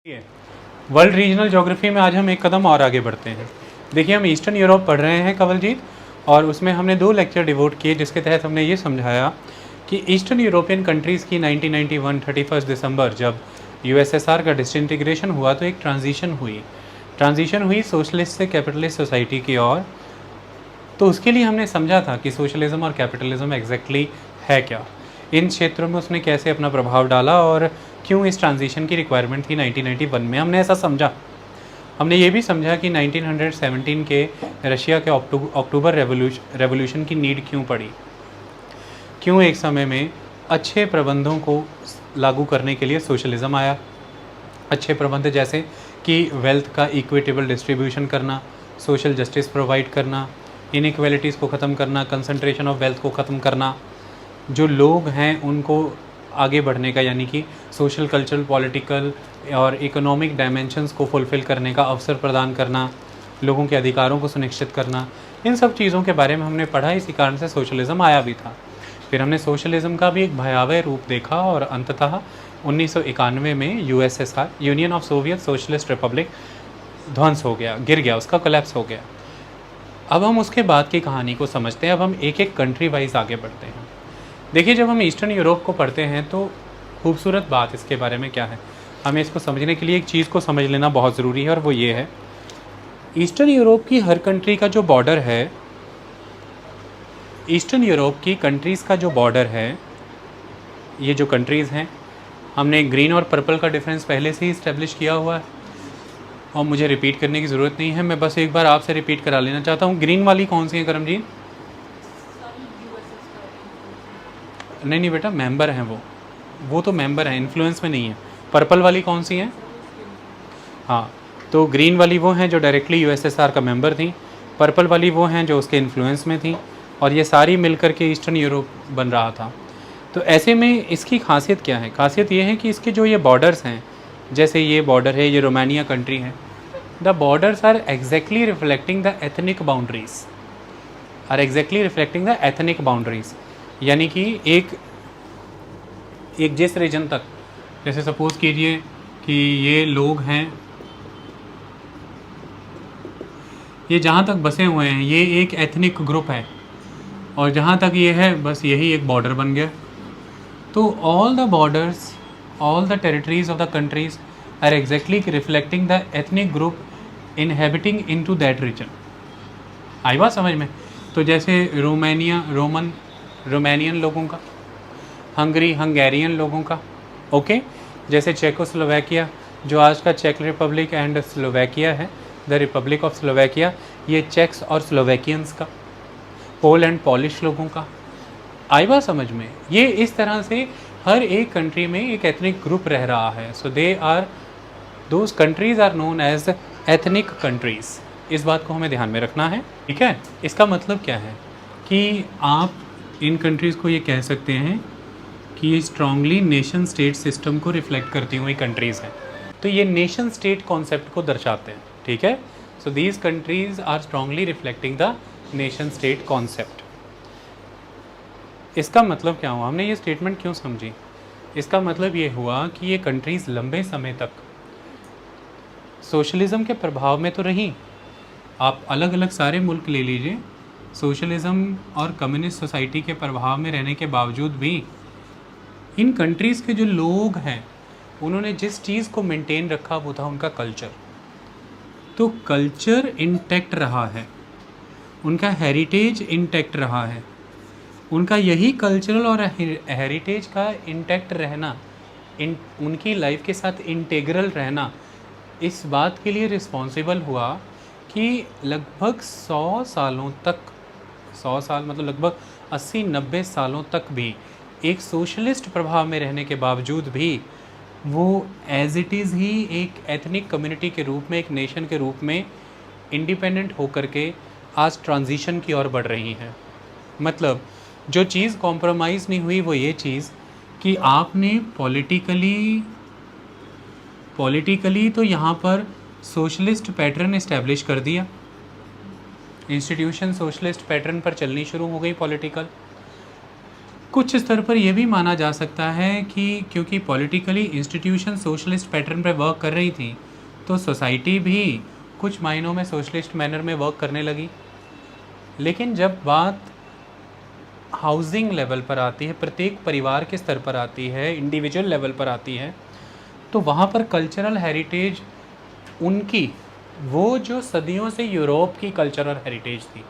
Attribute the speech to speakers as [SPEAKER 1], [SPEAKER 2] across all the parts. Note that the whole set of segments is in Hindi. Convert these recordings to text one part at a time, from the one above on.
[SPEAKER 1] वर्ल्ड रीजनल ज्योग्राफी में आज हम एक कदम और आगे बढ़ते हैं। देखिए, हम ईस्टर्न यूरोप पढ़ रहे हैं कवलजीत, और उसमें हमने 2 लेक्चर डिवोट किए जिसके तहत हमने ये समझाया कि ईस्टर्न यूरोपियन कंट्रीज़ की 1991 31 दिसंबर जब यूएसएसआर का डिसइंटीग्रेशन हुआ तो एक ट्रांजिशन हुई सोशलिस्ट से कैपिटलिस्ट सोसाइटी की ओर। तो उसके लिए हमने समझा था कि सोशलिज्म और कैपिटलिज्म एग्जैक्टली है क्या, इन क्षेत्रों में उसने कैसे अपना प्रभाव डाला और क्यों इस ट्रांजिशन की रिक्वायरमेंट थी 1991 में। हमने ऐसा समझा। हमने ये भी समझा कि 1917 के रशिया के अक्टूबर रेवोल्यूशन की नीड क्यों पड़ी, क्यों एक समय में अच्छे प्रबंधों को लागू करने के लिए सोशलिज्म आया। अच्छे प्रबंध जैसे कि वेल्थ का इक्विटेबल डिस्ट्रीब्यूशन करना, सोशल जस्टिस प्रोवाइड करना, इनइक्वालिटीज़ को ख़त्म करना, कंसंट्रेशन ऑफ वेल्थ को ख़त्म करना, जो लोग हैं उनको आगे बढ़ने का यानी कि सोशल, कल्चरल, पॉलिटिकल और इकोनॉमिक डायमेंशंस को फुलफ़िल करने का अवसर प्रदान करना, लोगों के अधिकारों को सुनिश्चित करना, इन सब चीज़ों के बारे में हमने पढ़ा। इसी कारण से सोशलिज़म आया भी था। फिर हमने सोशलिज़म का भी एक भयावह रूप देखा और अंततः 1991 में USSR, union of Soviet socialist Republic, ध्वंस हो गया, गिर गया, उसका कोलैप्स हो गया। अब हम उसके बाद की कहानी को समझते हैं। अब हम एक एक कंट्री वाइज आगे बढ़ते हैं। देखिए, जब हम ईस्टर्न यूरोप को पढ़ते हैं तो खूबसूरत बात इसके बारे में क्या है, हमें इसको समझने के लिए एक चीज़ को समझ लेना बहुत ज़रूरी है, और वो ये है, ईस्टर्न यूरोप की हर कंट्री का जो बॉर्डर है, ईस्टर्न यूरोप की कंट्रीज़ का जो बॉर्डर है, ये जो कंट्रीज़ हैं, हमने ग्रीन और पर्पल का डिफरेंस पहले से ही इस्टेब्लिश किया हुआ है और मुझे रिपीट करने की ज़रूरत नहीं है। मैं बस एक बार आपसे रिपीट करा लेना चाहता हूँ। ग्रीन वाली कौन सी है करमजीत? नहीं बेटा, मेंबर हैं वो तो मेंबर हैं, इन्फ्लुएंस में नहीं है। पर्पल वाली कौन सी है? हाँ, तो ग्रीन वाली वो हैं जो डायरेक्टली यूएसएसआर का मेंबर थी, पर्पल वाली वो हैं जो उसके इन्फ्लुएंस में थी, और ये सारी मिलकर के ईस्टर्न यूरोप बन रहा था। तो ऐसे में इसकी खासियत क्या है? खासियत ये है कि इसके जो ये बॉर्डर्स हैं, जैसे ये बॉर्डर है, ये रोमानिया कंट्री है, the borders are exactly reflecting the ethnic boundaries, यानी कि एक जिस रीजन तक, जैसे सपोज़ कीजिए कि ये लोग हैं, ये जहाँ तक बसे हुए हैं ये एक एथनिक ग्रुप है, और जहाँ तक ये है बस यही एक बॉर्डर बन गया। तो all the borders, all the territories of the countries are exactly reflecting the ethnic group inhabiting into that region. आई बात समझ में? तो जैसे रोमानियन लोगों का, हंगेरियन लोगों का, ओके, जैसे चेकोस्लोवाकिया जो आज का चेक रिपब्लिक एंड स्लोवाकिया है, द रिपब्लिक ऑफ स्लोवाकिया, ये चेक्स और स्लोवाकियंस का, पोल एंड पॉलिश लोगों का। आई बात समझ में? ये इस तरह से हर एक कंट्री में एक एथनिक ग्रुप रह रहा है। So those countries are known as ethnic countries. इस बात को हमें ध्यान में रखना है, ठीक है? इसका मतलब क्या है कि आप इन कंट्रीज़ को ये कह सकते हैं कि ये स्ट्रांगली नेशन स्टेट सिस्टम को रिफ्लेक्ट करती हुई कंट्रीज़ हैं। तो ये नेशन स्टेट कॉन्सेप्ट को दर्शाते हैं, ठीक है? So these countries are strongly reflecting the nation state concept. इसका मतलब क्या हुआ? हमने ये स्टेटमेंट क्यों समझी? इसका मतलब ये हुआ कि ये कंट्रीज़ लंबे समय तक सोशलिज़म के प्रभाव में तो रहीं। आप अलग अलग सारे मुल्क ले लीजिए, सोशलिज़म और कम्युनिस्ट सोसाइटी के प्रभाव में रहने के बावजूद भी इन कंट्रीज़ के जो लोग हैं उन्होंने जिस चीज़ को मेंटेन रखा वो था उनका कल्चर। तो कल्चर इंटैक्ट रहा है, उनका हेरिटेज इंटैक्ट रहा है। उनका यही कल्चरल और हेरिटेज का इंटैक्ट रहना, उनकी लाइफ के साथ इंटेग्रल रहना, इस बात के लिए रिस्पॉन्सिबल हुआ कि लगभग 100 सालों तक, 100 साल मतलब लगभग 80-90 सालों तक भी एक सोशलिस्ट प्रभाव में रहने के बावजूद भी वो एज इट इज़ ही एक एथनिक कम्युनिटी के रूप में, एक नेशन के रूप में इंडिपेंडेंट होकर के आज ट्रांजिशन की ओर बढ़ रही हैं। मतलब जो चीज़ कॉम्प्रोमाइज़ नहीं हुई वो ये चीज़ कि आपने पॉलिटिकली तो यहाँ पर सोशलिस्ट पैटर्न इस्टेब्लिश कर दिया, इंस्टीट्यूशन सोशलिस्ट पैटर्न पर चलनी शुरू हो गई पॉलिटिकल, कुछ स्तर पर यह भी माना जा सकता है कि क्योंकि पॉलिटिकली इंस्टीट्यूशन सोशलिस्ट पैटर्न पर वर्क कर रही थी, तो सोसाइटी भी कुछ मायनों में सोशलिस्ट मैनर में वर्क करने लगी। लेकिन जब बात हाउसिंग लेवल पर आती है, प्रत्येक परिवार के स्तर पर आती है, इंडिविजुअल लेवल पर आती है, तो वहाँ पर कल्चरल हेरिटेज उनकी वो जो सदियों से यूरोप की कल्चर और हेरिटेज थी,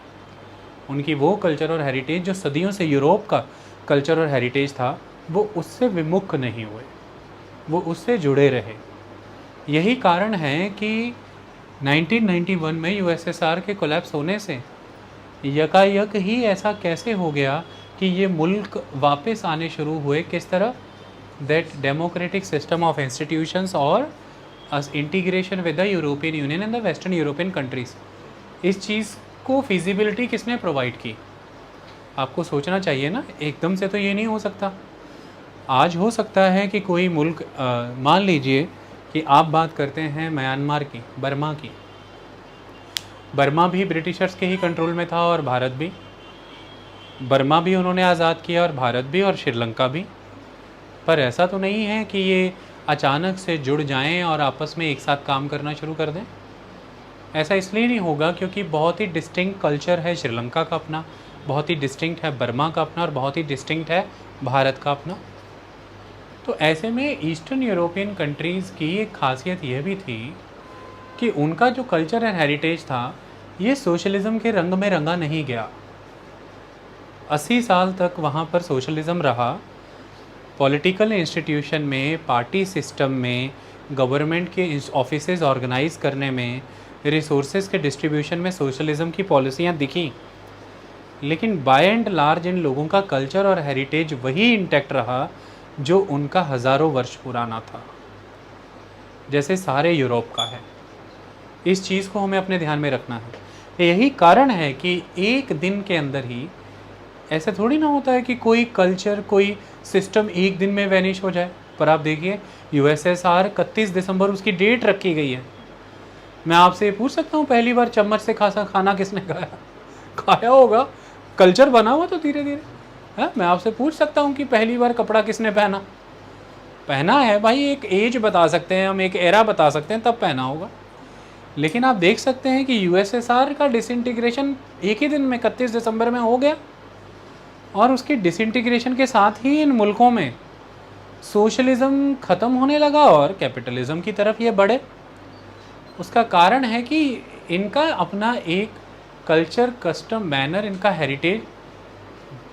[SPEAKER 1] उनकी वो कल्चर और हेरिटेज जो सदियों से यूरोप का कल्चर और हेरिटेज था, वो उससे विमुख नहीं हुए, वो उससे जुड़े रहे। यही कारण है कि 1991 में यूएसएसआर के कोलैप्स होने से यकायक ही ऐसा कैसे हो गया कि ये मुल्क वापस आने शुरू हुए, किस तरह, that democratic system of institutions और integration with the European Union and the Western European countries. इस चीज़ को फिजिबिलिटी किसने प्रोवाइड की? आपको सोचना चाहिए ना, एकदम से तो ये नहीं हो सकता। आज हो सकता है कि कोई मुल्क, मान लीजिए कि आप बात करते हैं म्यांमार की, बर्मा की। बर्मा भी ब्रिटिशर्स के ही कंट्रोल में था और भारत भी। बर्मा भी उन्होंने आज़ाद किया और भारत भी और श्रीलंका भी। पर ऐसा तो नहीं है कि ये अचानक से जुड़ जाएं और आपस में एक साथ काम करना शुरू कर दें। ऐसा इसलिए नहीं होगा क्योंकि बहुत ही डिस्टिंक्ट कल्चर है श्रीलंका का अपना, बहुत ही डिस्टिंक्ट है बर्मा का अपना और बहुत ही डिस्टिंक्ट है भारत का अपना। तो ऐसे में ईस्टर्न यूरोपियन कंट्रीज़ की एक खासियत यह भी थी कि उनका जो कल्चर एंड हेरिटेज था, ये सोशलिज़म के रंग में रंगा नहीं गया। 80 साल तक वहाँ पर सोशलिज़म रहा। पॉलिटिकल इंस्टीट्यूशन में, पार्टी सिस्टम में, गवर्नमेंट के ऑफिसेज ऑर्गेनाइज करने में, रिसोर्सेज के डिस्ट्रीब्यूशन में सोशलिज़म की पॉलिसियाँ दिखी। लेकिन बाय एंड लार्ज इन लोगों का कल्चर और हेरिटेज वही इंटैक्ट रहा जो उनका हज़ारों वर्ष पुराना था, जैसे सारे यूरोप का है। इस चीज़ को हमें अपने ध्यान में रखना है। यही कारण है कि एक दिन के अंदर ही ऐसे थोड़ी ना होता है कि कोई कल्चर, कोई सिस्टम एक दिन में वैनिश हो जाए। पर आप देखिए, यूएसएसआर 31 दिसंबर उसकी डेट रखी गई है। मैं आपसे पूछ सकता हूँ, पहली बार चम्मच से खाना किसने खाया? खाया होगा, कल्चर बना हुआ तो धीरे धीरे है। मैं आपसे पूछ सकता हूँ कि पहली बार कपड़ा किसने पहना? पहना है भाई, एक एज बता सकते हैं हम, एक एरा बता सकते हैं, तब पहना होगा। लेकिन आप देख सकते हैं कि यूएसएसआर का डिसइंटीग्रेशन एक ही दिन में 31 दिसंबर में हो गया, और उसके डिसइंटीग्रेशन के साथ ही इन मुल्कों में सोशलिज़म ख़त्म होने लगा और कैपिटलिज़म की तरफ ये बढ़े। उसका कारण है कि इनका अपना एक कल्चर, कस्टम, मैनर, इनका हेरिटेज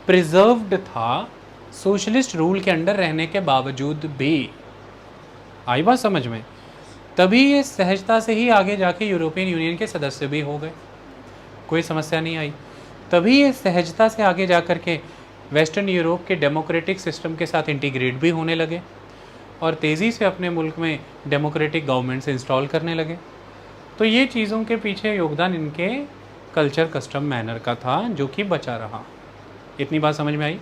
[SPEAKER 1] प्रिजर्व्ड था सोशलिस्ट रूल के अंडर रहने के बावजूद भी। आई बात समझ में? तभी ये सहजता से ही आगे जाके यूरोपियन यूनियन के सदस्य भी हो गए, कोई समस्या नहीं आई। तभी ये सहजता से आगे जा कर के वेस्टर्न यूरोप के डेमोक्रेटिक सिस्टम के साथ इंटीग्रेट भी होने लगे और तेज़ी से अपने मुल्क में डेमोक्रेटिक गवर्नमेंट्स इंस्टॉल करने लगे। तो ये चीज़ों के पीछे योगदान इनके कल्चर, कस्टम, मैनर का था, जो कि बचा रहा। इतनी बात समझ में आई?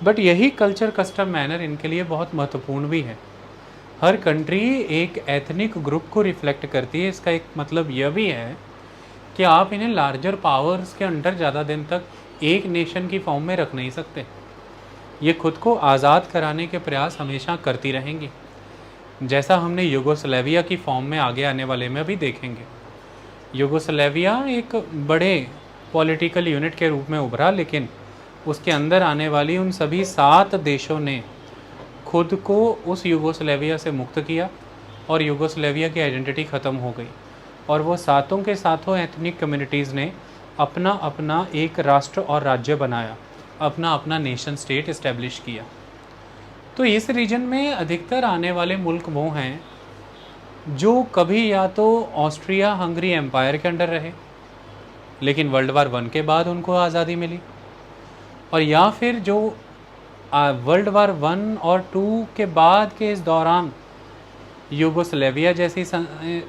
[SPEAKER 1] बट यही कल्चर, कस्टम, मैनर इनके लिए बहुत महत्वपूर्ण भी है। हर कंट्री एक एथनिक ग्रुप को रिफ्लेक्ट करती है। इसका एक मतलब यह भी है कि आप इन्हें लार्जर पावर्स के अंडर ज़्यादा दिन तक एक नेशन की फॉर्म में रख नहीं सकते। ये खुद को आज़ाद कराने के प्रयास हमेशा करती रहेंगी, जैसा हमने यूगोस्लाविया की फॉर्म में आगे आने वाले में भी देखेंगे। यूगोस्लाविया एक बड़े पॉलिटिकल यूनिट के रूप में उभरा, लेकिन उसके अंदर आने वाली उन सभी 7 देशों ने खुद को उस यूगोस्लाविया से मुक्त किया और यूगोस्लाविया की आइडेंटिटी ख़त्म हो गई, और वो सातों के सातों एथनिक कम्युनिटीज़ ने अपना अपना एक राष्ट्र और राज्य बनाया, अपना अपना नेशन स्टेट इस्टेब्लिश किया। तो इस रीजन में अधिकतर आने वाले मुल्क वो हैं जो कभी या तो ऑस्ट्रिया हंगरी एम्पायर के अंडर रहे, लेकिन वर्ल्ड वार 1 के बाद उनको आज़ादी मिली, और या फिर जो वर्ल्ड वार 1 और 2 के बाद के इस दौरान यूगोस्लाविया जैसी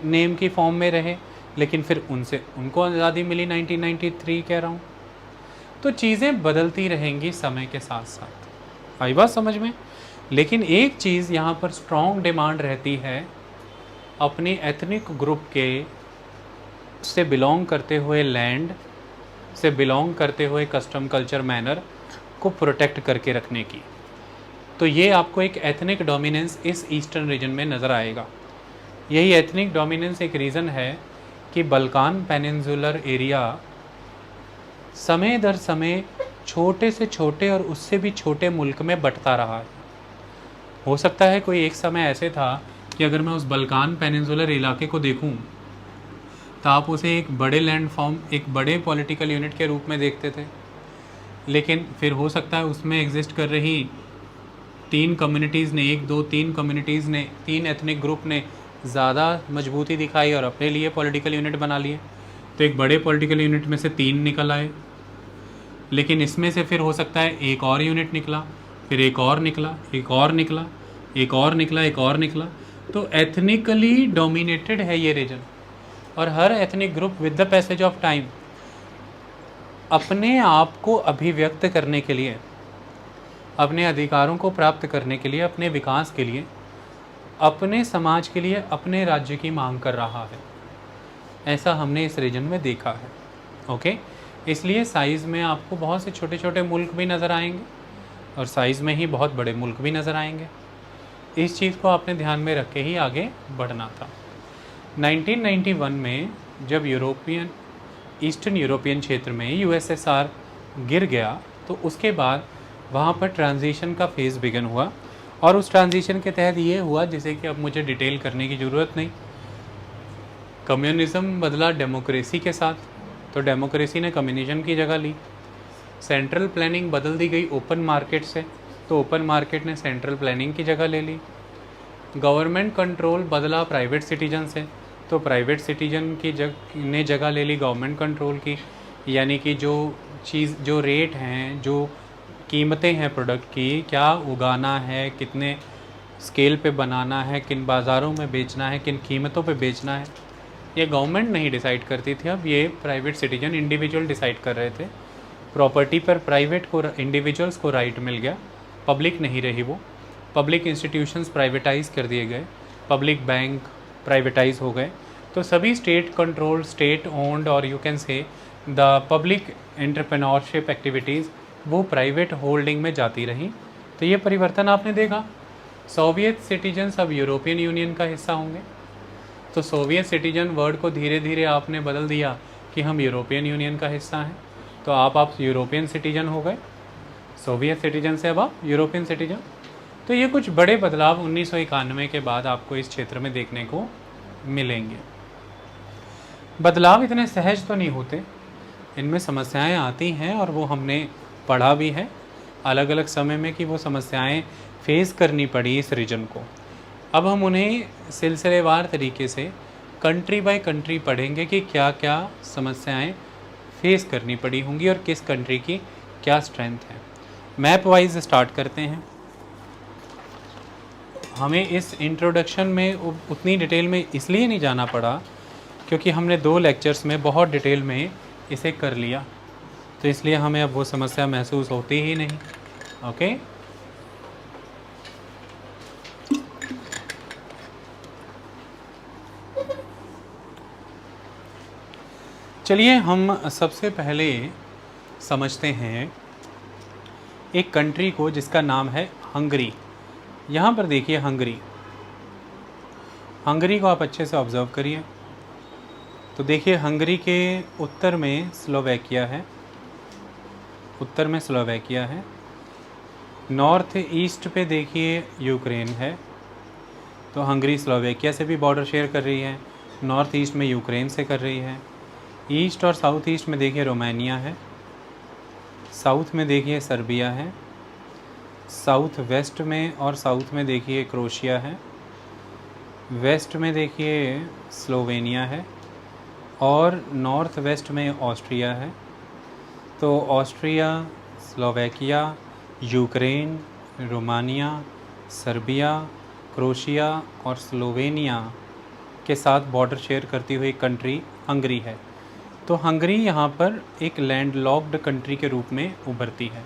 [SPEAKER 1] नेम की फॉर्म में रहे, लेकिन फिर उनको आज़ादी मिली 1993 कह रहा हूँ। तो चीज़ें बदलती रहेंगी समय के साथ साथ। आई बात समझ में? लेकिन एक चीज़ यहाँ पर स्ट्रॉन्ग डिमांड रहती है, अपनी एथनिक ग्रुप के से बिलोंग करते हुए लैंड से बिलोंग करते हुए कस्टम, कल्चर, मैनर को प्रोटेक्ट करके रखने की। तो ये आपको एक एथनिक डोमिनेंस इस ईस्टर्न रीजन में नज़र आएगा। यही एथनिक डोमिनेंस एक रीज़न है कि बल्कान पेनिनसुलर एरिया समय दर समय छोटे से छोटे और उससे भी छोटे मुल्क में बंटता रहा है। हो सकता है कोई एक समय ऐसे था कि अगर मैं उस बल्कान पेनिनसुलर इलाके को देखूं तो आप उसे एक बड़े लैंड फॉर्म, एक बड़े पॉलिटिकल यूनिट के रूप में देखते थे, लेकिन फिर हो सकता है उसमें एग्जिस्ट कर रही तीन कम्युनिटीज़ ने, एक दो तीन कम्युनिटीज़ ने, तीन एथनिक ग्रुप ने ज़्यादा मजबूती दिखाई और अपने लिए पॉलिटिकल यूनिट बना लिए। तो एक बड़े पॉलिटिकल यूनिट में से तीन निकल आए, लेकिन इसमें से फिर हो सकता है एक और यूनिट निकला, फिर एक और निकला, एक और निकला, एक और निकला, एक और निकला। तो एथनिकली डोमिनेटेड है ये रीजन, और हर ethnic group with the passage of time अपने आप को अभिव्यक्त करने के लिए, अपने अधिकारों को प्राप्त करने के लिए, अपने विकास के लिए, अपने समाज के लिए, अपने राज्य की मांग कर रहा है। ऐसा हमने इस रीजन में देखा है। ओके, इसलिए साइज़ में आपको बहुत से छोटे छोटे मुल्क भी नज़र आएंगे और साइज़ में ही बहुत बड़े मुल्क भी नज़र आएंगे। इस चीज़ को आपने ध्यान में रख के ही आगे बढ़ना था। 1991 में जब ईस्टर्न यूरोपियन क्षेत्र में यूएसएसआर गिर गया, तो उसके बाद वहाँ पर ट्रांजिशन का फेज़ बिगन हुआ, और उस ट्रांजिशन के तहत ये हुआ जिसे कि अब मुझे डिटेल करने की ज़रूरत नहीं। कम्युनिज़्म बदला डेमोक्रेसी के साथ, तो डेमोक्रेसी ने कम्युनिज़्म की जगह ली। सेंट्रल प्लानिंग बदल दी गई ओपन मार्केट से, तो ओपन मार्केट ने सेंट्रल प्लानिंग की जगह ले ली। गवर्नमेंट कंट्रोल बदला प्राइवेट सिटीजन से, तो प्राइवेट सिटीजन की ने जगह ले ली गवर्नमेंट कंट्रोल की। यानी कि जो रेट हैं, जो कीमतें हैं प्रोडक्ट की, क्या उगाना है, कितने स्केल पे बनाना है, किन बाज़ारों में बेचना है, किन कीमतों पे बेचना है, ये गवर्नमेंट नहीं डिसाइड करती थी। अब ये प्राइवेट सिटीजन, इंडिविजुअल डिसाइड कर रहे थे। प्रॉपर्टी पर प्राइवेट को, इंडिविजुअल्स को राइट मिल गया, पब्लिक नहीं रही वो। पब्लिक इंस्टीट्यूशंस प्राइवेटाइज कर दिए गए, पब्लिक बैंक प्राइवेटाइज हो गए। तो सभी स्टेट कंट्रोल, स्टेट ओन्ड, और you can say the public entrepreneurship activities वो प्राइवेट होल्डिंग में जाती रहीं। तो ये परिवर्तन आपने देखा। सोवियत सिटीजन्स अब यूरोपियन यूनियन का हिस्सा होंगे, तो सोवियत सिटीजन वर्ड को धीरे धीरे आपने बदल दिया कि हम यूरोपियन यूनियन का हिस्सा हैं। तो आप यूरोपियन सिटीजन हो गए, सोवियत सिटीजन से अब आप यूरोपियन सिटीजन। तो ये कुछ बड़े बदलाव 1991 के बाद आपको इस क्षेत्र में देखने को मिलेंगे। बदलाव इतने सहज तो नहीं होते, इनमें समस्याएं आती हैं, और वो हमने पढ़ा भी है अलग अलग समय में कि वो समस्याएं फेस करनी पड़ी इस रीजन को। अब हम उन्हें सिलसिलेवार तरीके से कंट्री बाय कंट्री पढ़ेंगे कि क्या क्या समस्याएं फेस करनी पड़ी होंगी और किस कंट्री की क्या स्ट्रेंथ है। मैप वाइज स्टार्ट करते हैं। हमें इस इंट्रोडक्शन में उतनी डिटेल में इसलिए नहीं जाना पड़ा क्योंकि हमने 2 लेक्चर्स में बहुत डिटेल में इसे कर लिया, तो इसलिए हमें अब वो समस्या महसूस होती ही नहीं। ओके, चलिए हम सबसे पहले समझते हैं एक कंट्री को जिसका नाम है हंगरी। यहाँ पर देखिए हंगरी, हंगरी को आप अच्छे से ऑब्ज़र्व करिए। तो देखिए हंगरी के उत्तर में स्लोवाकिया है, उत्तर में स्लोवाकिया है। नॉर्थ ईस्ट पे देखिए यूक्रेन है, तो हंगरी स्लोवाकिया से भी बॉर्डर शेयर कर रही है, नॉर्थ ईस्ट में यूक्रेन से कर रही है। ईस्ट और साउथ ईस्ट में देखिए रोमानिया है, साउथ में देखिए सर्बिया है, साउथ वेस्ट में और साउथ में देखिए क्रोशिया है, वेस्ट में देखिए स्लोवेनिया है, और नॉर्थ वेस्ट में ऑस्ट्रिया है। तो Austria, Slovakia, Ukraine, Romania, Serbia, crochet और स्लोवेनिया के साथ बॉर्डर शेयर करती हुई कंट्री हंगरी है। तो हंगरी यहाँ पर एक लैंडलॉक्ड कंट्री के रूप में उभरती है।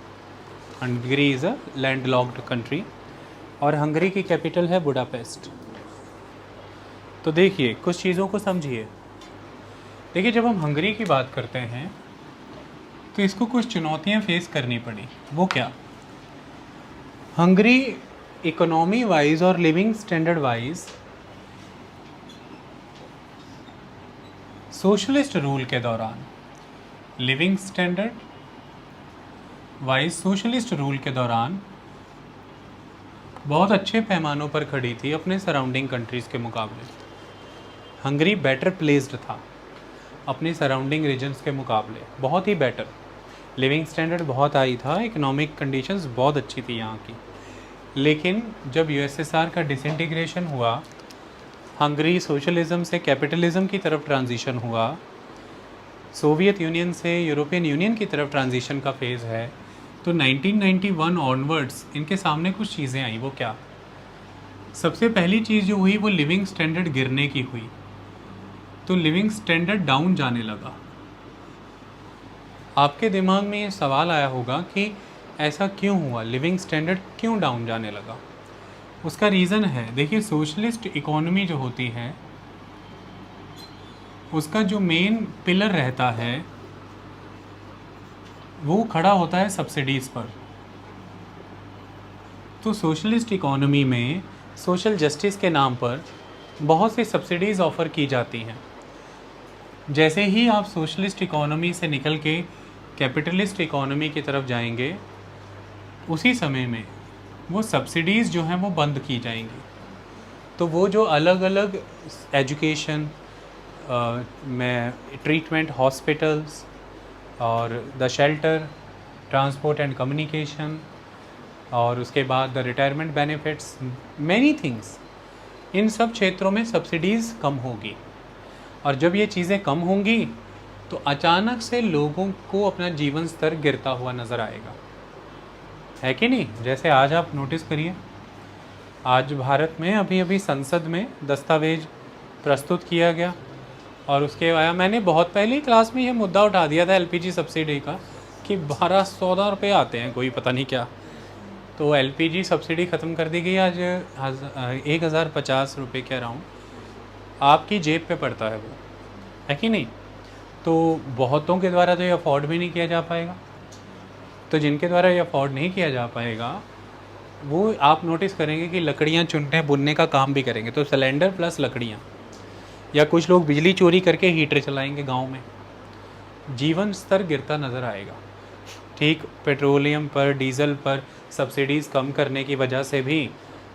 [SPEAKER 1] Hungary is a landlocked country, और हंगरी की कैपिटल है बुडापेस्ट। तो देखिए कुछ चीज़ों को समझिए। देखिए जब हम हंगरी की बात करते हैं तो इसको कुछ चुनौतियां फेस करनी पड़ी। वो क्या? हंगरी इकोनॉमी वाइज और living standard wise socialist rule के दौरान, living standard wise socialist rule के दौरान बहुत अच्छे पैमानों पर खड़ी थी अपने सराउंडिंग कंट्रीज़ के मुकाबले। हंगरी बेटर प्लेस्ड था अपने सराउंडिंग रीजन्स के मुकाबले, बहुत ही बेटर। लिविंग स्टैंडर्ड बहुत हाई था, इकोनॉमिक कंडीशंस बहुत अच्छी थी यहाँ की। लेकिन जब यूएसएसआर का डिसइंटीग्रेशन हुआ, हंगरी सोशलिज्म से कैपिटलिज्म की तरफ ट्रांजिशन हुआ, सोवियत यूनियन से यूरोपियन यूनियन की तरफ ट्रांजिशन का फेज़ है, तो 1991 ऑनवर्ड्स इनके सामने कुछ चीज़ें आई। वो क्या? सबसे पहली चीज़ जो हुई वो लिविंग स्टैंडर्ड गिरने की हुई। तो लिविंग स्टैंडर्ड डाउन जाने लगा। आपके दिमाग में ये सवाल आया होगा कि ऐसा क्यों हुआ, लिविंग स्टैंडर्ड क्यों डाउन जाने लगा? उसका रीज़न है, देखिए सोशलिस्ट इकोनॉमी जो होती है उसका जो मेन पिलर रहता है वो खड़ा होता है सब्सिडीज़ पर। तो सोशलिस्ट इकोनॉमी में सोशल जस्टिस के नाम पर बहुत सी सब्सिडीज़ ऑफ़र की जाती हैं। जैसे ही आप सोशलिस्ट इकोनॉमी से निकल के कैपिटलिस्ट इकोनॉमी की तरफ जाएंगे, उसी समय में वो सब्सिडीज़ जो हैं वो बंद की जाएंगी। तो वो जो अलग अलग एजुकेशन में ट्रीटमेंट, हॉस्पिटल्स और the shelter, transport and communication, और उसके बाद the retirement benefits, many things, इन सब क्षेत्रों में सब्सिडीज़ कम होगी। और जब ये चीज़ें कम होंगी तो अचानक से लोगों को अपना जीवन स्तर गिरता हुआ नज़र आएगा, है कि नहीं? जैसे आज आप नोटिस करिए, आज भारत में अभी अभी संसद में दस्तावेज प्रस्तुत किया गया और उसके आया, मैंने बहुत पहले क्लास में ये मुद्दा उठा दिया था एलपीजी सब्सिडी का कि 1214 रुपये आते हैं, कोई पता नहीं क्या। तो एलपीजी सब्सिडी ख़त्म कर दी गई। आज 1050 रुपये के अराउंड आपकी जेब पे पड़ता है वो, है कि नहीं? तो बहुतों के द्वारा तो ये अफोर्ड भी नहीं किया जा पाएगा। तो जिनके द्वारा ये अफोर्ड नहीं किया जा पाएगा वो आप नोटिस करेंगे कि लकड़ियाँ चुनने बुनने का काम भी करेंगे। तो सिलेंडर प्लस लकड़ियाँ, या कुछ लोग बिजली चोरी करके हीटर चलाएंगे गांव में। जीवन स्तर गिरता नज़र आएगा। ठीक, पेट्रोलियम पर, डीज़ल पर सब्सिडीज़ कम करने की वजह से भी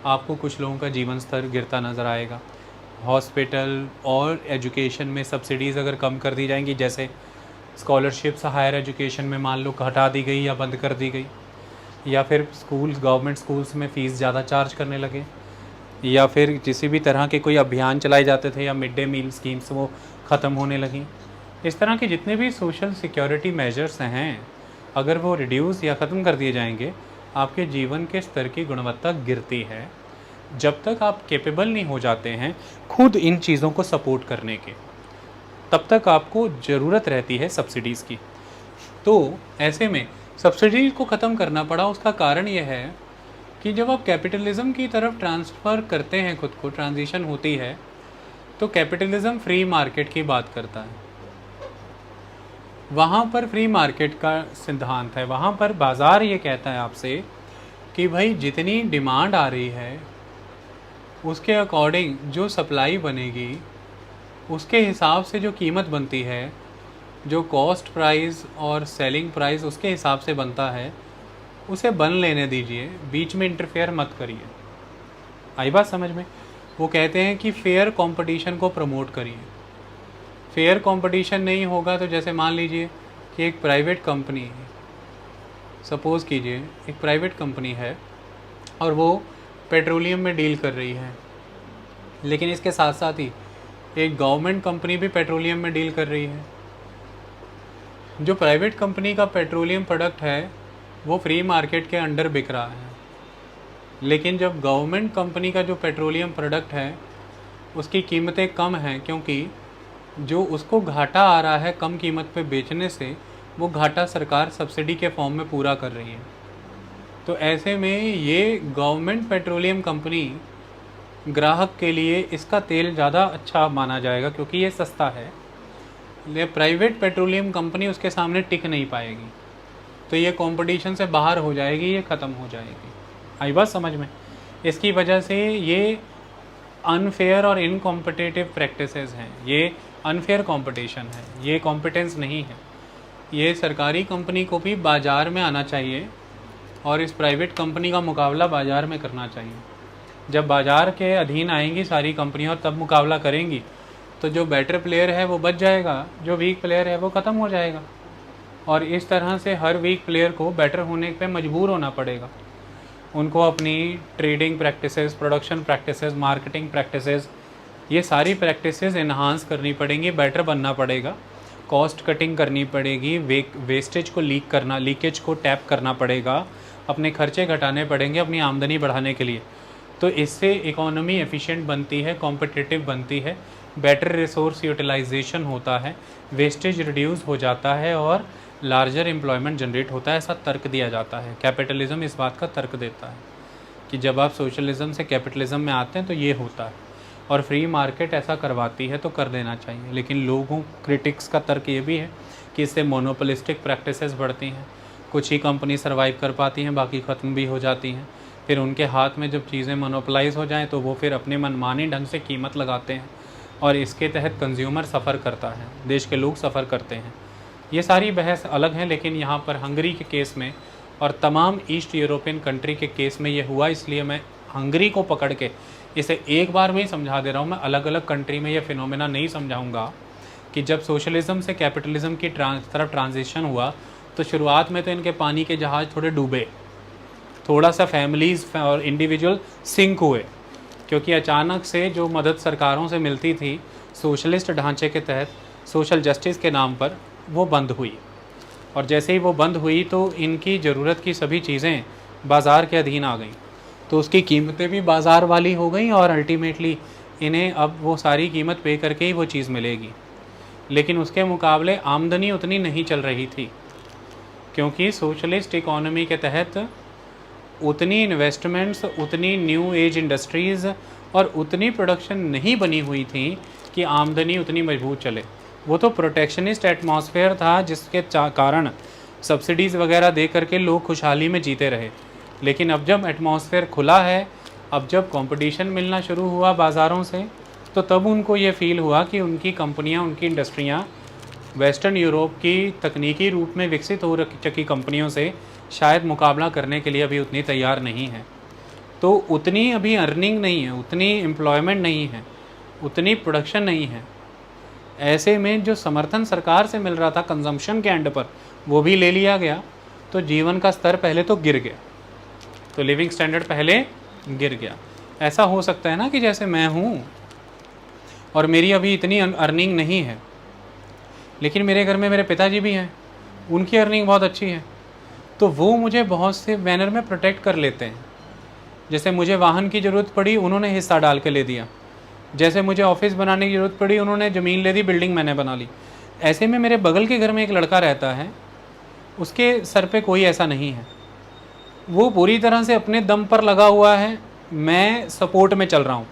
[SPEAKER 1] आपको कुछ लोगों का जीवन स्तर गिरता नज़र आएगा। हॉस्पिटल और एजुकेशन में सब्सिडीज़ अगर कम कर दी जाएंगी, जैसे स्कॉलरशिप्स हायर एजुकेशन में मान लो हटा दी गई या बंद कर दी गई, या फिर स्कूल्स, गवर्नमेंट स्कूल्स में फ़ीस ज़्यादा चार्ज करने लगे, या फिर किसी भी तरह के कोई अभियान चलाए जाते थे या मिड डे मील स्कीम्स वो ख़त्म होने लगी। इस तरह के जितने भी सोशल सिक्योरिटी मेजर्स हैं, अगर वो रिड्यूस या ख़त्म कर दिए जाएंगे, आपके जीवन के स्तर की गुणवत्ता गिरती है। जब तक आप कैपेबल नहीं हो जाते हैं खुद इन चीज़ों को सपोर्ट करने के, तब तक आपको ज़रूरत रहती है सब्सिडीज़ की। तो ऐसे में सब्सिडीज़ को ख़त्म करना पड़ा। उसका कारण यह है कि जब आप कैपिटलिज़म की तरफ ट्रांसफ़र करते हैं, खुद को ट्रांजिशन होती है, तो कैपिटलिज़म फ्री मार्केट की बात करता है। वहाँ पर फ्री मार्केट का सिद्धांत है, वहाँ पर बाज़ार ये कहता है आपसे कि भाई जितनी डिमांड आ रही है उसके अकॉर्डिंग जो सप्लाई बनेगी, उसके हिसाब से जो कीमत बनती है, जो कॉस्ट प्राइस और सेलिंग प्राइस उसके हिसाब से बनता है, उसे बन लेने दीजिए, बीच में इंटरफेयर मत करिए। आई बात समझ में? वो कहते हैं कि फेयर कंपटीशन को प्रमोट करिए। फेयर कंपटीशन नहीं होगा तो जैसे मान लीजिए कि एक प्राइवेट कंपनी है, सपोज़ कीजिए एक प्राइवेट कंपनी है और वो पेट्रोलियम में डील कर रही है, लेकिन इसके साथ साथ ही एक गवर्नमेंट कंपनी भी पेट्रोलियम में डील कर रही है। जो प्राइवेट कंपनी का पेट्रोलियम प्रोडक्ट है वो फ्री मार्केट के अंडर बिक रहा है, लेकिन जब गवर्नमेंट कंपनी का जो पेट्रोलियम प्रोडक्ट है उसकी कीमतें कम हैं, क्योंकि जो उसको घाटा आ रहा है कम कीमत पे बेचने से, वो घाटा सरकार सब्सिडी के फॉर्म में पूरा कर रही है। तो ऐसे में ये गवर्नमेंट पेट्रोलियम कंपनी ग्राहक के लिए इसका तेल ज़्यादा अच्छा माना जाएगा क्योंकि ये सस्ता है, ले प्राइवेट पेट्रोलियम कंपनी उसके सामने टिक नहीं पाएगी, तो ये कंपटीशन से बाहर हो जाएगी, ये ख़त्म हो जाएगी। आई बात समझ में? इसकी वजह से ये अनफेयर और इनकॉम्पिटिटिव प्रैक्टिसेस हैं, ये अनफेयर कंपटीशन है, ये कॉम्पिटेंस नहीं है। ये सरकारी कंपनी को भी बाज़ार में आना चाहिए और इस प्राइवेट कंपनी का मुकाबला बाज़ार में करना चाहिए। जब बाज़ार के अधीन आएंगी सारी कंपनियां और तब मुकाबला करेंगी, तो जो बेटर प्लेयर है वो बच जाएगा, जो वीक प्लेयर है वो ख़त्म हो जाएगा। और इस तरह से हर वीक प्लेयर को बेटर होने पे मजबूर होना पड़ेगा। उनको अपनी trading practices, production practices, marketing practices, ये सारी प्रैक्टिसेस इन्हांस करनी पड़ेंगी, बेटर बनना पड़ेगा, कॉस्ट कटिंग करनी पड़ेगी, वेस्टेज को लीकेज को टैप करना पड़ेगा, अपने खर्चे घटाने पड़ेंगे अपनी आमदनी बढ़ाने के लिए। तो इससे इकोनॉमी एफिशिएंट बनती है, कॉम्पिटिटिव बनती है, बेटर रिसोर्स यूटिलाइजेशन होता है, वेस्टेज रिड्यूस हो जाता है और लार्जर एम्प्लॉयमेंट जनरेट होता है, ऐसा तर्क दिया जाता है। कैपिटलिज्म इस बात का तर्क देता है कि जब आप सोशलिज्म से कैपिटलिज्म में आते हैं तो ये होता है, और फ्री मार्केट ऐसा करवाती है तो कर देना चाहिए। लेकिन लोगों क्रिटिक्स का तर्क ये भी है कि इससे मोनोपोलिस्टिक प्रैक्टिसेस बढ़ती हैं, कुछ ही कंपनी सर्वाइव कर पाती हैं, बाकी ख़त्म भी हो जाती हैं। फिर उनके हाथ में जब चीज़ें मोनोपोलाइज हो जाएं तो वो फिर अपने मनमानी ढंग से कीमत लगाते हैं, और इसके तहत कंज्यूमर सफ़र करता है, देश के लोग सफ़र करते हैं। ये सारी बहस अलग है, लेकिन यहाँ पर हंगरी के केस में और तमाम ईस्ट यूरोपियन कंट्री के केस में ये हुआ, इसलिए मैं हंगरी को पकड़ के इसे एक बार में ही समझा दे रहा हूँ। मैं अलग अलग कंट्री में ये फिनोमेना नहीं समझाऊँगा कि जब सोशलिज्म से कैपिटलिज्म की तरफ ट्रांजिशन हुआ तो शुरुआत में तो इनके पानी के जहाज़ थोड़े डूबे, थोड़ा सा फैमिलीज़ और इंडिविजुअल सिंक हुए, क्योंकि अचानक से जो मदद सरकारों से मिलती थी सोशलिस्ट ढांचे के तहत, सोशल जस्टिस के नाम पर, वो बंद हुई। और जैसे ही वो बंद हुई तो इनकी ज़रूरत की सभी चीज़ें बाज़ार के अधीन आ गईं, तो उसकी कीमतें भी बाज़ार वाली हो गई और अल्टीमेटली इन्हें अब वो सारी कीमत पे करके ही वो चीज़ मिलेगी। लेकिन उसके मुकाबले आमदनी उतनी नहीं चल रही थी, क्योंकि सोशलिस्ट इकोनॉमी के तहत उतनी इन्वेस्टमेंट्स, उतनी न्यू एज इंडस्ट्रीज़ और उतनी प्रोडक्शन नहीं बनी हुई थी कि आमदनी उतनी मजबूत चले। वो तो प्रोटेक्शनिस्ट एटमॉस्फेयर था जिसके कारण सब्सिडीज़ वगैरह दे करके लोग खुशहाली में जीते रहे। लेकिन अब जब एटमॉस्फेयर खुला है, अब जब कंपटीशन मिलना शुरू हुआ बाज़ारों से, तो तब उनको ये फ़ील हुआ कि उनकी कंपनियां, उनकी इंडस्ट्रियां वेस्टर्न यूरोप की तकनीकी रूप में विकसित हो चुकी कंपनियों से शायद मुकाबला करने के लिए अभी उतनी तैयार नहीं है। तो उतनी अभी अर्निंग नहीं है, उतनी एम्प्लॉयमेंट नहीं है, उतनी प्रोडक्शन नहीं है। ऐसे में जो समर्थन सरकार से मिल रहा था कंजम्पशन के एंड पर, वो भी ले लिया गया, तो जीवन का स्तर पहले तो गिर गया, तो लिविंग स्टैंडर्ड पहले गिर गया। ऐसा हो सकता है ना कि जैसे मैं हूँ और मेरी अभी इतनी अर्निंग नहीं है, लेकिन मेरे घर में मेरे पिताजी भी हैं, उनकी अर्निंग बहुत अच्छी है, तो वो मुझे बहुत से बैनर में प्रोटेक्ट कर लेते हैं। जैसे मुझे वाहन की ज़रूरत पड़ी, उन्होंने हिस्सा डाल के ले दिया। जैसे मुझे ऑफिस बनाने की ज़रूरत पड़ी, उन्होंने ज़मीन ले दी, बिल्डिंग मैंने बना ली। ऐसे में मेरे बगल के घर में एक लड़का रहता है, उसके सर पे कोई ऐसा नहीं है, वो पूरी तरह से अपने दम पर लगा हुआ है, मैं सपोर्ट में चल रहा हूँ।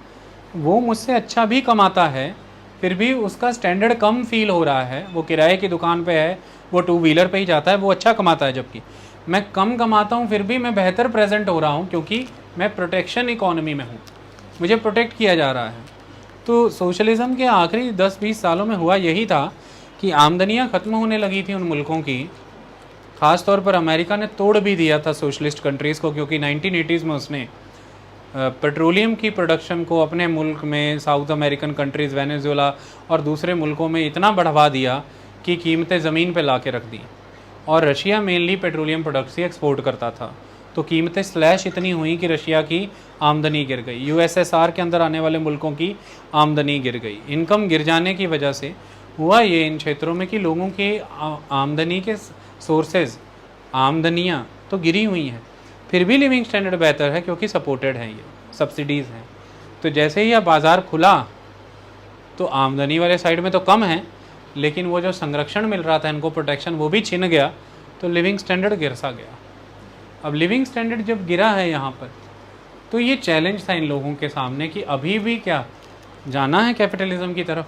[SPEAKER 1] वो मुझसे अच्छा भी कमाता है, फिर भी उसका स्टैंडर्ड कम फील हो रहा है। वो किराए की दुकान पे है, वो टू व्हीलर पे ही जाता है, वो अच्छा कमाता है, जबकि मैं कम कमाता हूँ, फिर भी मैं बेहतर प्रेजेंट हो रहा हूँ, क्योंकि मैं प्रोटेक्शन इकोनॉमी में हूँ, मुझे प्रोटेक्ट किया जा रहा है। तो सोशलिज़म के आखिरी 10-20 सालों में हुआ यही था कि आमदनियाँ ख़त्म होने लगी थी उन मुल्कों की। ख़ास तौर पर अमेरिका ने तोड़ भी दिया था सोशलिस्ट कंट्रीज़ को, क्योंकि 1980s में उसने पेट्रोलियम की प्रोडक्शन को अपने मुल्क में, साउथ अमेरिकन कंट्रीज़, वेनेजुएला और दूसरे मुल्कों में इतना बढ़वा दिया कि कीमतें ज़मीन पे ला के रख दी। और रशिया मेनली पेट्रोलियम प्रोडक्ट्स ही एक्सपोर्ट करता था, तो कीमतें स्लैश इतनी हुई कि रशिया की आमदनी गिर गई, यूएसएसआर के अंदर आने वाले मुल्कों की आमदनी गिर गई। इनकम गिर जाने की वजह से हुआ ये इन क्षेत्रों में कि लोगों की आमदनी के सोर्सेज, आमदनियाँ तो गिरी हुई हैं, फिर भी लिविंग स्टैंडर्ड बेहतर है क्योंकि सपोर्टेड हैं, ये सब्सिडीज़ हैं। तो जैसे ही अब बाज़ार खुला तो आमदनी वाले साइड में तो कम है, लेकिन वो जो संरक्षण मिल रहा था इनको, प्रोटेक्शन, वो भी छिन गया, तो लिविंग स्टैंडर्ड गिर सा गया। अब लिविंग स्टैंडर्ड जब गिरा है यहाँ पर, तो ये चैलेंज था इन लोगों के सामने कि अभी भी क्या जाना है कैपिटलिज्म की तरफ।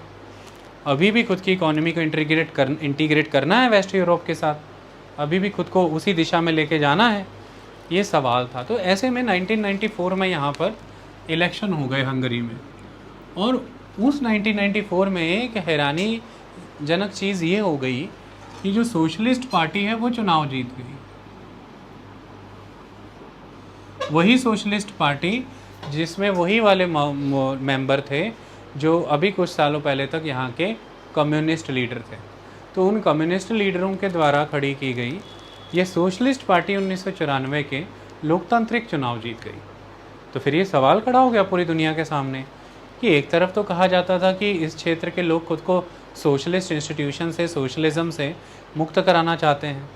[SPEAKER 1] अभी भी खुद की इकोनॉमी को इंटीग्रेट करना है वेस्ट यूरोप के साथ, अभी भी खुद को उसी दिशा में लेके जाना है, ये सवाल था। तो ऐसे में 1994 में यहाँ पर इलेक्शन हो गए हंगरी में, और उस 1994 में एक हैरानी जनक चीज़ ये हो गई कि जो सोशलिस्ट पार्टी है वो चुनाव जीत गई। वही सोशलिस्ट पार्टी जिसमें वही वाले मेंबर थे जो अभी कुछ सालों पहले तक यहाँ के कम्युनिस्ट लीडर थे। तो उन कम्युनिस्ट लीडरों के द्वारा खड़ी की गई ये सोशलिस्ट पार्टी 1994 के लोकतांत्रिक चुनाव जीत गई। तो फिर ये सवाल खड़ा हो गया पूरी दुनिया के सामने कि एक तरफ तो कहा जाता था कि इस क्षेत्र के लोग खुद को सोशलिस्ट इंस्टीट्यूशन से, सोशलिज्म से मुक्त कराना चाहते हैं,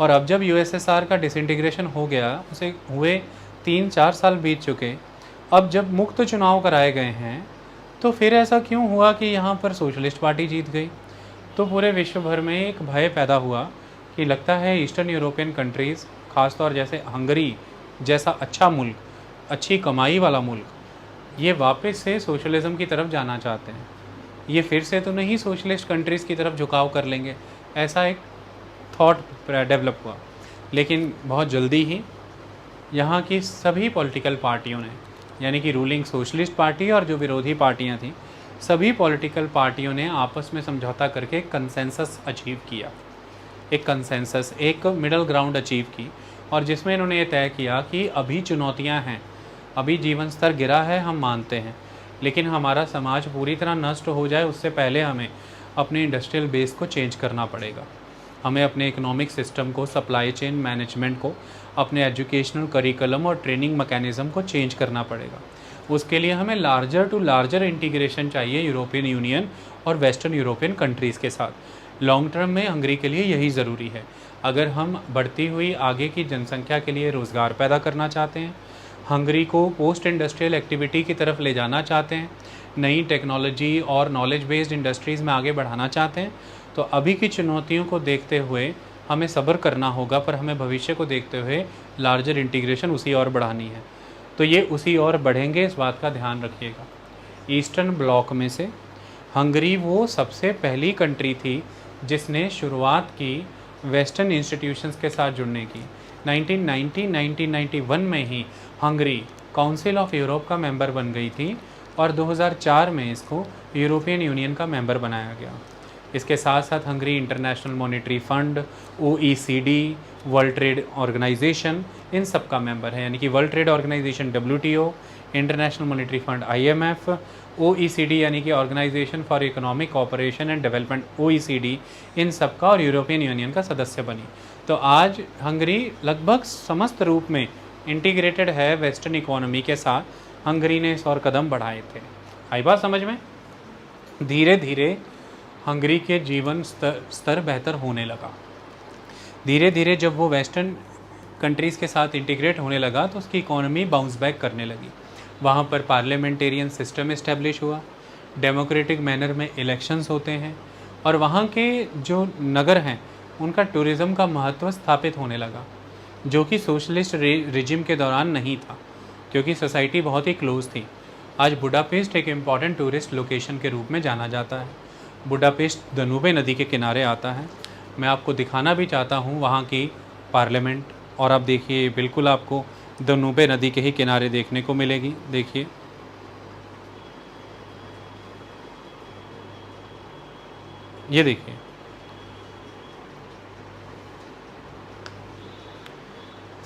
[SPEAKER 1] और अब जब यूएसएसआर का डिसइंटीग्रेशन हो गया, उसे हुए 3-4 साल बीत चुके, अब जब मुक्त चुनाव कराए गए हैं तो फिर ऐसा क्यों हुआ कि यहाँ पर सोशलिस्ट पार्टी जीत गई। तो पूरे विश्व भर में एक भय पैदा हुआ कि लगता है ईस्टर्न यूरोपियन कंट्रीज़, ख़ासतौर जैसे हंगरी जैसा अच्छा मुल्क, अच्छी कमाई वाला मुल्क, ये वापस से सोशलिज़म की तरफ जाना चाहते हैं। ये फिर से तो नहीं सोशलिस्ट कंट्रीज़ की तरफ झुकाव कर लेंगे, ऐसा एक थॉट डेवलप हुआ। लेकिन बहुत जल्दी ही यहाँ की सभी पॉलिटिकल पार्टियों ने, यानी कि रूलिंग सोशलिस्ट पार्टी और जो विरोधी पार्टियाँ थीं, सभी पॉलिटिकल पार्टियों ने आपस में समझौता करके कंसेंसस अचीव किया, एक कंसेंसस, एक मिडल ग्राउंड अचीव की, और जिसमें इन्होंने ये तय किया कि अभी चुनौतियाँ हैं, अभी जीवन स्तर गिरा है, हम मानते हैं, लेकिन हमारा समाज पूरी तरह नष्ट हो जाए उससे पहले हमें अपने इंडस्ट्रियल बेस को चेंज करना पड़ेगा। हमें अपने इकोनॉमिक सिस्टम को, सप्लाई चेन मैनेजमेंट को, अपने एजुकेशनल करिकुलम और ट्रेनिंग मैकेनिज़्म को चेंज करना पड़ेगा। उसके लिए हमें लार्जर टू लार्जर इंटीग्रेशन चाहिए यूरोपियन यूनियन और वेस्टर्न यूरोपियन कंट्रीज़ के साथ। लॉन्ग टर्म में हंगरी के लिए यही ज़रूरी है। अगर हम बढ़ती हुई आगे की जनसंख्या के लिए रोज़गार पैदा करना चाहते हैं, हंगरी को पोस्ट इंडस्ट्रियल एक्टिविटी की तरफ ले जाना चाहते हैं, नई टेक्नोलॉजी और नॉलेज बेस्ड इंडस्ट्रीज़ में आगे बढ़ाना चाहते हैं, तो अभी की चुनौतियों को देखते हुए हमें सब्र करना होगा, पर हमें भविष्य को देखते हुए लार्जर इंटीग्रेशन उसी और बढ़ानी है। तो ये उसी और बढ़ेंगे, इस बात का ध्यान रखिएगा। ईस्टर्न ब्लॉक में से हंगरी वो सबसे पहली कंट्री थी जिसने शुरुआत की वेस्टर्न इंस्टीट्यूशंस के साथ जुड़ने की। 1991 में ही हंगरी काउंसिल ऑफ यूरोप का मेंबर बन गई थी, और 2004 में इसको यूरोपियन यूनियन का मेंबर बनाया गया। इसके साथ साथ Hungary International Monetary Fund, OECD, World Trade Organization, इन सब का मेंबर है, यानी कि World Trade Organization WTO, International Monetary Fund IMF, OECD यानी कि Organization for Economic Cooperation and Development OECD, इन सब का, और यूरोपियन यूनियन का सदस्य बनी। तो आज हंगरी लगभग समस्त रूप में इंटीग्रेटेड है वेस्टर्न इकोनॉमी के साथ। हंगरी ने इस और कदम बढ़ाए थे। आई बात समझ में? धीरे धीरे हंगरी के जीवन स्तर बेहतर होने लगा। धीरे धीरे जब वो वेस्टर्न कंट्रीज़ के साथ इंटीग्रेट होने लगा तो उसकी इकोनॉमी बाउंस बैक करने लगी। वहाँ पर पार्लियामेंटेरियन सिस्टम इस्टेब्लिश हुआ, डेमोक्रेटिक मैनर में इलेक्शंस होते हैं, और वहाँ के जो नगर हैं उनका टूरिज़्म का महत्व स्थापित होने लगा, जो कि सोशलिस्ट रिजिम के दौरान नहीं था, क्योंकि सोसाइटी बहुत ही क्लोज थी। आज बुडापेस्ट एक इम्पॉर्टेंट टूरिस्ट लोकेशन के रूप में जाना जाता है। बुडापेस्ट दनूबे नदी के किनारे आता है। मैं आपको दिखाना भी चाहता हूँ वहाँ की पार्लियामेंट, और आप देखिए बिल्कुल आपको दनूबे नदी के ही किनारे देखने को मिलेगी। देखिए, ये देखिए,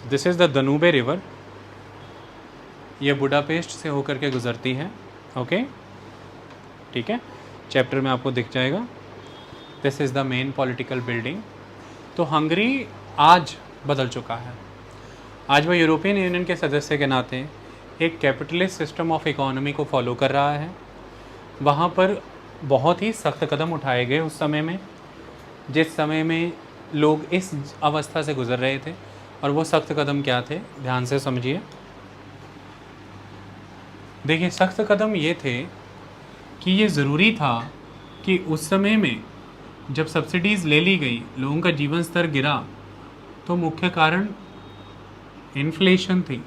[SPEAKER 1] दिस इज़ द दनूबे रिवर। ये बुडापेस्ट से होकर के गुजरती है। ओके, ठीक है, चैप्टर में आपको दिख जाएगा। This is the main political building. तो हंगरी आज बदल चुका है। आज वह यूरोपियन यूनियन के सदस्य के नाते एक कैपिटलिस्ट सिस्टम ऑफ इकोनॉमी को फॉलो कर रहा है। वहाँ पर बहुत ही सख्त कदम उठाए गए उस समय में, जिस समय में लोग इस अवस्था से गुजर रहे थे। और वो सख्त कदम क्या थे, ध्यान से समझिए। देखिए, सख्त कदम ये थे कि ये ज़रूरी था कि उस समय में जब सब्सिडीज़ ले ली गई, लोगों का जीवन स्तर गिरा, तो मुख्य कारण इन्फ्लेशन थी,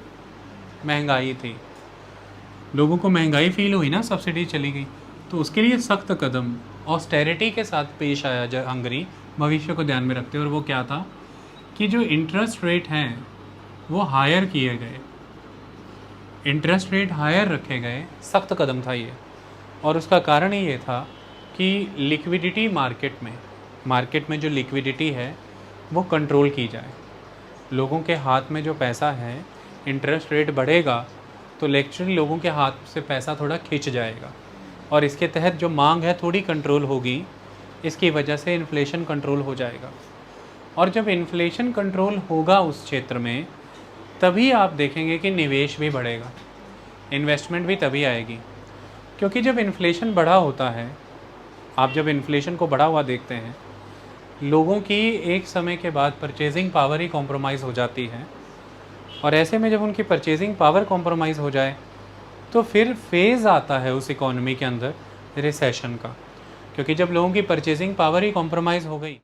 [SPEAKER 1] महंगाई थी। लोगों को महंगाई फील हुई ना, सब्सिडी चली गई, तो उसके लिए सख्त कदम ऑस्टेरिटी के साथ पेश आया जब हंगरी, भविष्य को ध्यान में रखते हुए, और वो क्या था कि जो इंटरेस्ट रेट हैं वो हायर किए गए, इंटरेस्ट रेट हायर रखे गए। सख्त कदम था ये, और उसका कारण ही ये था कि लिक्विडिटी मार्केट में जो लिक्विडिटी है वो कंट्रोल की जाए। लोगों के हाथ में जो पैसा है, इंटरेस्ट रेट बढ़ेगा तो लेक्चुअली लोगों के हाथ से पैसा थोड़ा खिंच जाएगा, और इसके तहत जो मांग है थोड़ी कंट्रोल होगी, इसकी वजह से इन्फ्लेशन कंट्रोल हो जाएगा। और जब इन्फ्लेशन कंट्रोल होगा उस क्षेत्र में, तभी आप देखेंगे कि निवेश भी बढ़ेगा, इन्वेस्टमेंट भी तभी आएगी। क्योंकि जब इन्फ्लेशन बढ़ा होता है, आप जब इन्फ्लेशन को बढ़ा हुआ देखते हैं, लोगों की एक समय के बाद परचेजिंग पावर ही कॉम्प्रोमाइज़ हो जाती है, और ऐसे में जब उनकी परचेजिंग पावर कॉम्प्रोमाइज़ हो जाए तो फिर फेज़ आता है उस इकॉनमी के अंदर रिसेशन का। क्योंकि जब लोगों की परचेजिंग पावर ही कॉम्प्रोमाइज़ हो गई